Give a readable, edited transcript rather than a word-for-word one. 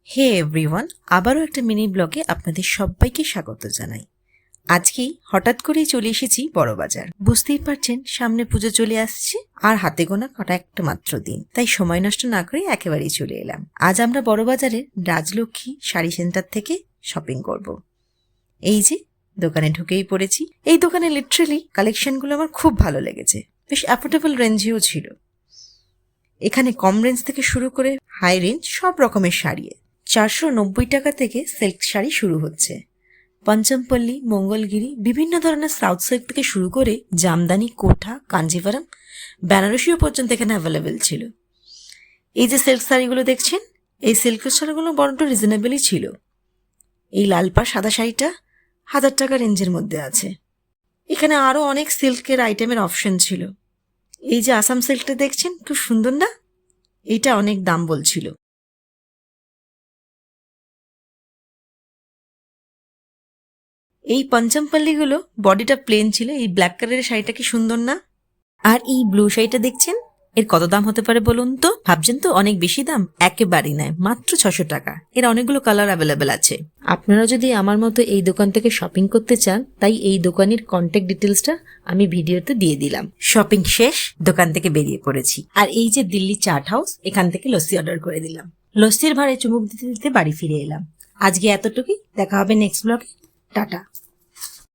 হে everyone, আবারও একটা mini ব্লগে আপনাদের সবাইকে স্বাগত জানাই। আজকেই হঠাৎ করেই চলে এসেছি বড়বাজার। বুঝতেই পারছেন সামনে পুজো চলে আসছে আর হাতে গোনা কটা একটা মাত্র দিন, তাই সময় নষ্ট না করে একেবারেই চলে এলাম। আজ আমরা বড়বাজারের রাজলক্ষ্মী শাড়ি সেন্টার থেকে শপিং করব। এই যে দোকানে ঢুকেই পড়েছি। এই দোকানে লিটারেলি কালেকশনগুলো আমার খুব ভালো লেগেছে, বেশ অ্যাফোর্ডেবল রেঞ্জেও ছিল। এখানে কম রেঞ্জ থেকে শুরু করে হাই রেঞ্জ সব রকমের শাড়ি। 490 টাকা থেকে সিল্ক শাড়ি শুরু হচ্ছে। পঞ্চমপল্লী, মঙ্গলগিরি, বিভিন্ন ধরনের সাউথ সিল্ক থেকে শুরু করে জামদানি, কোঠা, কাঞ্জিভারাম, বেনারসিও পর্যন্ত এখানে অ্যাভেলেবেল ছিল। এই যে সিল্ক শাড়িগুলো দেখছেন, এই সিল্কের শাড়িগুলো বড্ড রিজনেবলই ছিল। এই লাল পা সাদা শাড়িটা 1000 টাকা রেঞ্জের মধ্যে আছে। এখানে আরও অনেক সিল্কের আইটেমের অপশন ছিল। এই যে আসাম সিল্কটা দেখছেন, খুব সুন্দর না? এইটা অনেক দাম বলছিল। এই পঞ্চমপল্লিগুলো বডিটা প্লেন ছিল। এই ব্ল্যাক কালারের শাড়িটা কি সুন্দর না? আর এই ব্লু শাড়িটা দেখছেন, এর কত দাম হতে পারে বলুন তো? ভাবছেন তো অনেক বেশি দাম? একেবারেই নয়, মাত্র 600 টাকা। এর অনেকগুলো কালার অ্যাভেলেবেল আছে। আপনারা যদি আমার মতো এই দোকান থেকে শপিং করতে চান, তাই এই দোকানের কন্ট্যাক্ট ডিটেলসটা আমি ভিডিওতে দিয়ে দিলাম। শপিং শেষ, দোকান থেকে বেরিয়ে পড়েছি। আর এই যে দিল্লি চাট হাউস, এখান থেকে লস্যি অর্ডার করে দিলাম। লস্যির ভাড়ে চুমুক দিতে দিতে বাড়ি ফিরে এলাম। আজকে এতটুকুই, দেখা হবে নেক্সট ব্লগে। টাটা।